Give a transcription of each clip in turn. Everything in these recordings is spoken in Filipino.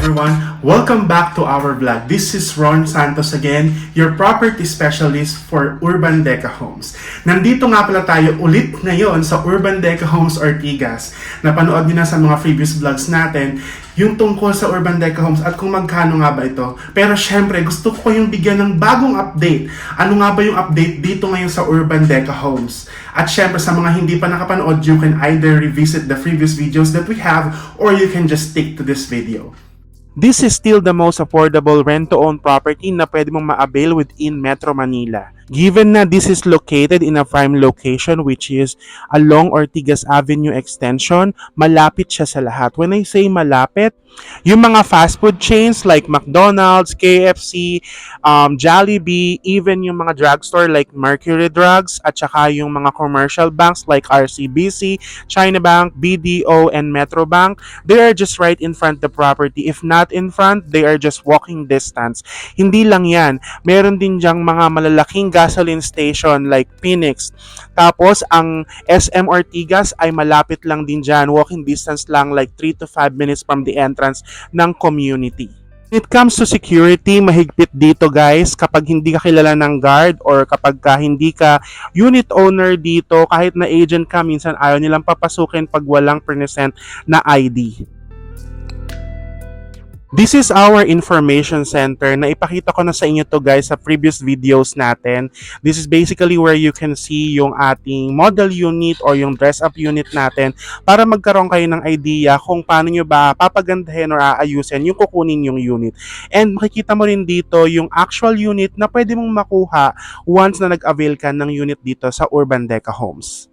everyone. Welcome back to our vlog. This is Ron Santos again, your property specialist for Urban Deca Homes. Nandito nga pala tayo ulit ngayon sa Urban Deca Homes Ortigas. Napanood niyo na sa mga previous vlogs natin yung tungkol sa Urban Deca Homes at kung magkano nga ba ito. Pero syempre, gusto ko yung bigyan ng bagong update. Ano nga ba yung update dito ngayon sa Urban Deca Homes? At syempre, sa mga hindi pa nakapanood, you can either revisit the previous videos that we have or you can just stick to this video. This is still the most affordable rent-to-own property na pwede mong ma-avail within Metro Manila. Given na this is located in a prime location which is along Ortigas Avenue Extension, malapit siya sa lahat. When I say malapit, yung mga fast food chains like McDonald's, KFC, Jollibee, even yung mga drugstore like Mercury Drugs, at saka yung mga commercial banks like RCBC, China Bank, BDO, and Metro Bank, they are just right in front the property. If not in front, they are just walking distance. Hindi lang yan, meron din dyang mga malalaking gasoline station like Phoenix. Tapos, ang SM Ortigas ay malapit lang din dyan. Walking distance lang like 3 to 5 minutes from the entrance ng community. When it comes to security, mahigpit dito guys. Kapag hindi ka kilala ng guard or kapag hindi ka unit owner dito, kahit na agent ka, minsan ayaw nilang papasukin pag walang present na ID. This is our information center na ipakita ko na sa inyo to guys sa previous videos natin. This is basically where you can see yung ating model unit or yung dress-up unit natin para magkaroon kayo ng idea kung paano nyo ba papagandahin or aayusin yung kukunin yung unit. And makikita mo rin dito yung actual unit na pwede mong makuha once na nag-avail ka ng unit dito sa Urban Deca Homes.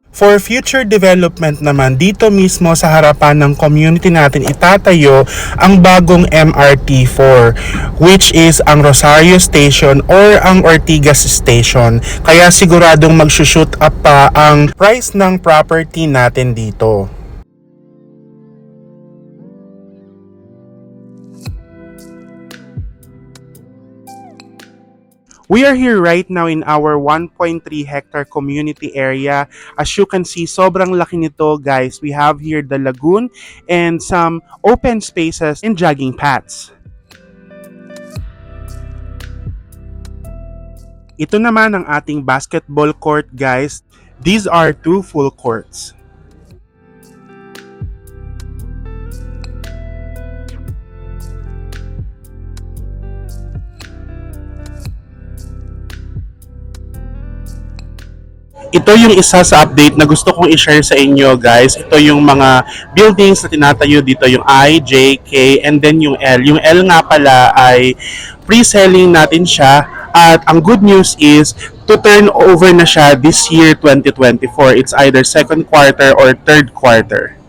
For future development naman, dito mismo sa harapan ng community natin itatayo ang bagong MRT4 which is ang Rosario Station or ang Ortigas Station. Kaya siguradong mag-shoot up pa ang price ng property natin dito. We are here right now in our 1.3 hectare community area. As you can see, sobrang laki nito guys. We have here the lagoon and some open spaces and jogging paths. Ito naman ang ating basketball court guys. These are 2 full courts. Ito yung isa sa update na gusto kong i-share sa inyo guys. Ito yung mga buildings na tinatayo dito, yung I, J, K, and then yung L. Yung L nga pala ay pre-selling natin siya. At ang good news is to turn over na siya this year 2024. It's either second quarter or third quarter.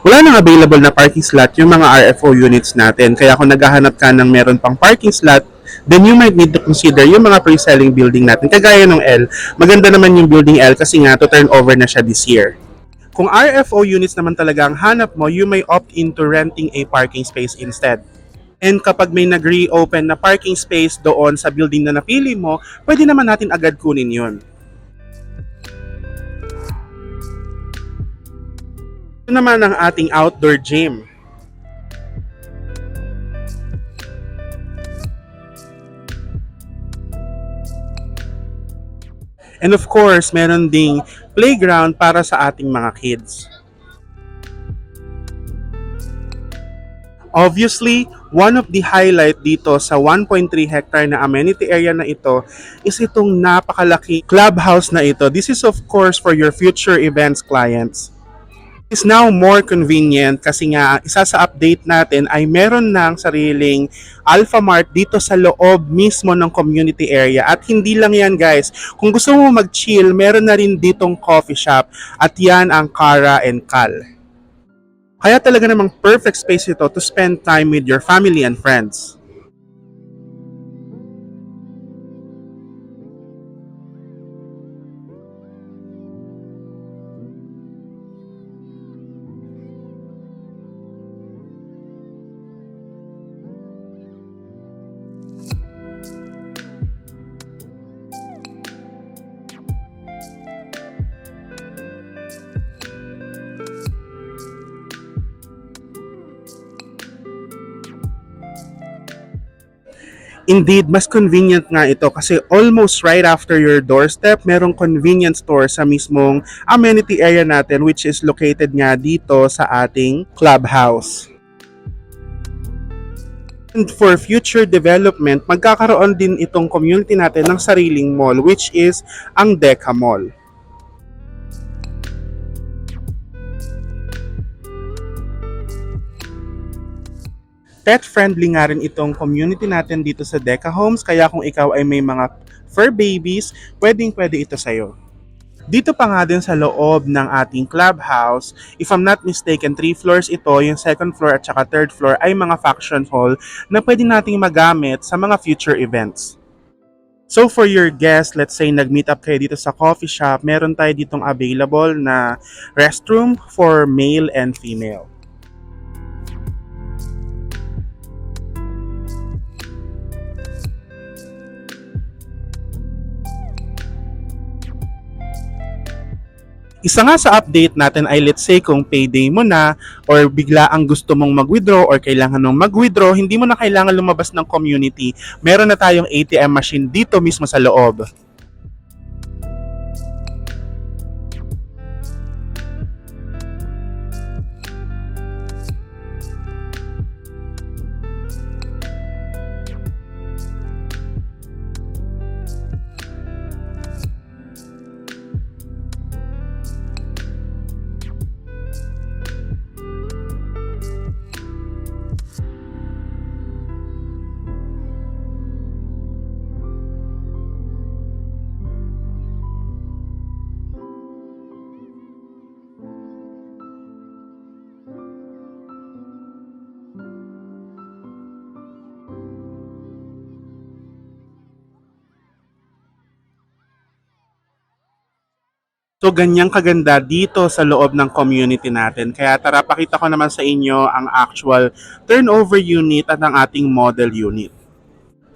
Wala nang available na parking slot yung mga RFO units natin. Kaya kung naghahanap ka ng meron pang parking slot, then you might need to consider yung mga pre-selling building natin. Kagaya ng L, maganda naman yung building L kasi nga to turn over na siya this year. Kung RFO units naman talaga ang hanap mo, you may opt into renting a parking space instead. And kapag may nag-reopen na parking space doon sa building na napili mo, pwede naman natin agad kunin yun. Ito naman ang ating outdoor gym. And of course, meron ding playground para sa ating mga kids. Obviously, one of the highlight dito sa 1.3 hectare na amenity area na ito is itong napakalaki clubhouse na ito. This is of course for your future events clients. Is now more convenient kasi nga isa sa update natin ay meron ng sariling Alphamart dito sa loob mismo ng community area. At hindi lang yan guys, kung gusto mo mag-chill, meron na rin ditong coffee shop at yan ang Cara and Cal. Kaya talaga namang perfect space ito to spend time with your family and friends. Indeed, mas convenient nga ito kasi almost right after your doorstep, merong convenience store sa mismong amenity area natin which is located nga dito sa ating clubhouse. And for future development, magkakaroon din itong community natin ng sariling mall which is ang Deca Mall. Pet-friendly nga rin itong community natin dito sa Deca Homes kaya kung ikaw ay may mga fur babies, pwedeng-pwede ito sa'yo. Dito pa nga din sa loob ng ating clubhouse, if I'm not mistaken, 3 floors ito, yung second floor at saka third floor ay mga function hall na pwede nating magamit sa mga future events. So for your guests, let's say nag-meet up kayo dito sa coffee shop, meron tayo ditong available na restroom for male and female. Isa nga sa update natin ay let's say kung payday mo na or bigla ang gusto mong mag-withdraw or kailangan mong mag-withdraw, hindi mo na kailangan lumabas ng community. Meron na tayong ATM machine dito mismo sa loob. So ganyang kaganda dito sa loob ng community natin. Kaya tara pakita ko naman sa inyo ang actual turnover unit at ang ating model unit.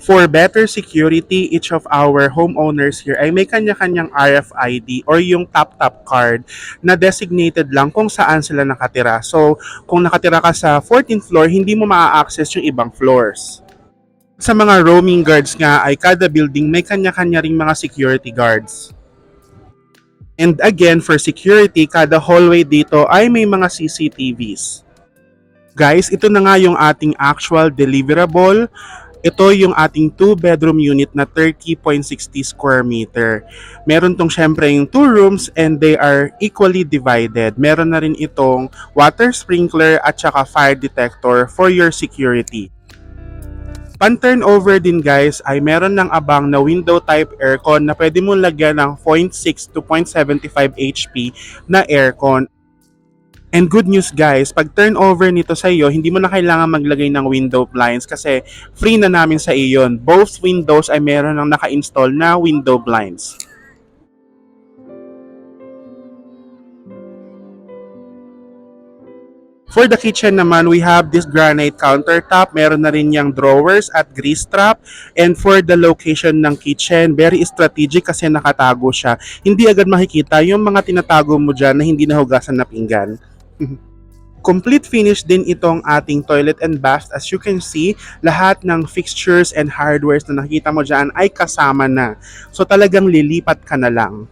For better security, each of our homeowners here ay may kanya-kanyang RFID or yung tap-tap card na designated lang kung saan sila nakatira. So kung nakatira ka sa 14th floor, hindi mo maa-access yung ibang floors. Sa mga roaming guards nga ay kada building may kanya-kanya ring mga security guards. And again, for security, kada hallway dito ay may mga CCTVs. Guys, ito na nga yung ating actual deliverable. Ito yung ating 2-bedroom unit na 30.60 square meter. Meron tong syempre yung 2 rooms and they are equally divided. Meron na rin itong water sprinkler at saka fire detector for your security. Pan-turnover din guys ay meron ng abang na window type aircon na pwede mong lagyan ng 0.6 to 0.75 HP na aircon. And good news guys, pag turnover nito sa iyo, hindi mo na kailangan maglagay ng window blinds kasi free na namin sa iyo yun. Both windows ay meron ng naka-install na window blinds. For the kitchen naman, we have this granite countertop. Meron na rin yung drawers at grease trap. And for the location ng kitchen, very strategic kasi nakatago siya. Hindi agad makikita yung mga tinatago mo dyan na hindi nahugasan na pinggan. Complete finish din itong ating toilet and bath. As you can see, lahat ng fixtures and hardwares na nakikita mo dyan ay kasama na. So talagang lilipat ka na lang.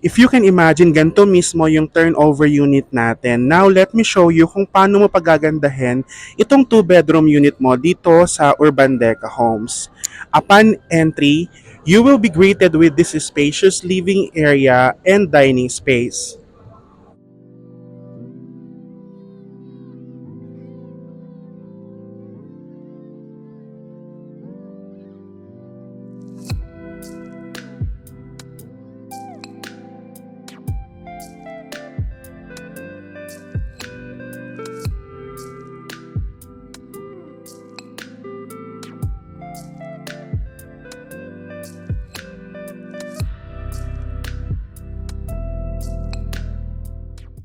If you can imagine, ganito mismo yung turnover unit natin. Now, let me show you kung paano mo pagagandahin itong 2-bedroom unit mo dito sa Urban Deca Homes. Upon entry, you will be greeted with this spacious living area and dining space.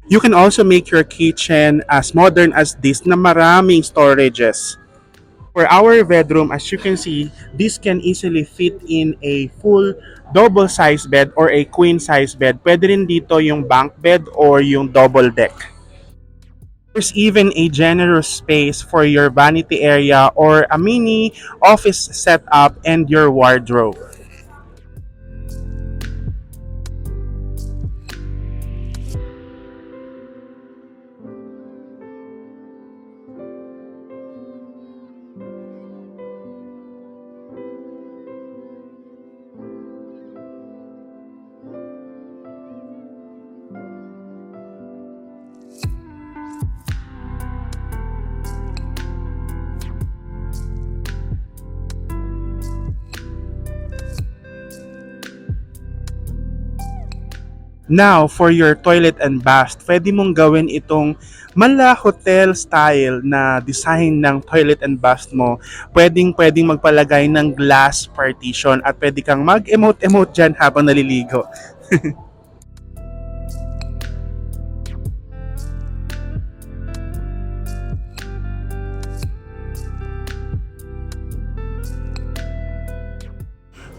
You can also make your kitchen as modern as this na maraming storages. For our bedroom, as you can see, this can easily fit in a full double size bed or a queen size bed. Pwede rin dito yung bunk bed or yung double deck. There's even a generous space for your vanity area or a mini office setup and your wardrobe. Now, for your toilet and bath, pwede mong gawin itong mala hotel style na design ng toilet and bath mo. Pwedeng magpalagay ng glass partition at pwede kang mag-emote-emote dyan habang naliligo.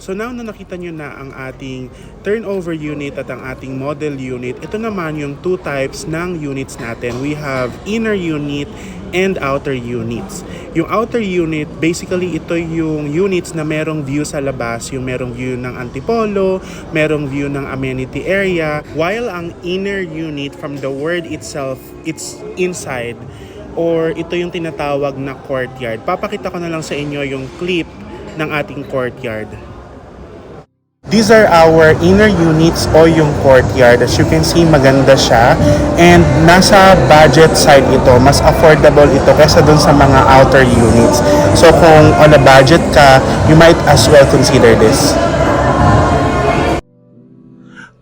So now na nakita nyo na ang ating turnover unit at ang ating model unit, ito naman yung two types ng units natin. We have inner unit and outer units. Yung outer unit, basically ito yung units na merong view sa labas, yung merong view ng antipolo, merong view ng amenity area, while ang inner unit from the word itself, it's inside or ito yung tinatawag na courtyard. Papakita ko na lang sa inyo yung clip ng ating courtyard. These are our inner units o yung courtyard. As you can see, maganda siya. And nasa budget side ito, mas affordable ito kaysa dun sa mga outer units. So kung on a budget ka, you might as well consider this.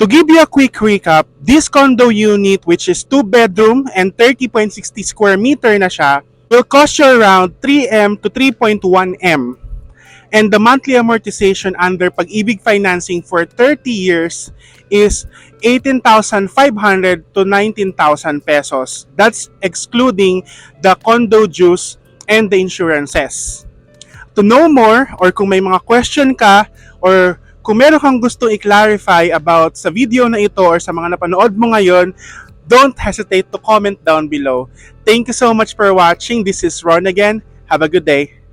To give you a quick recap, this condo unit, which is 2 bedroom and 30.60 square meter na siya, will cost you around 3M to 3.1M. And the monthly amortization under Pag-ibig financing for 30 years is 18,500 to 19,000 pesos. That's excluding the condo dues and the insurances. To know more or kung may mga question ka or kung meron kang gustong i-clarify about sa video na ito or sa mga napanood mo ngayon, don't hesitate to comment down below. Thank you so much for watching. This is Ron again. Have a good day.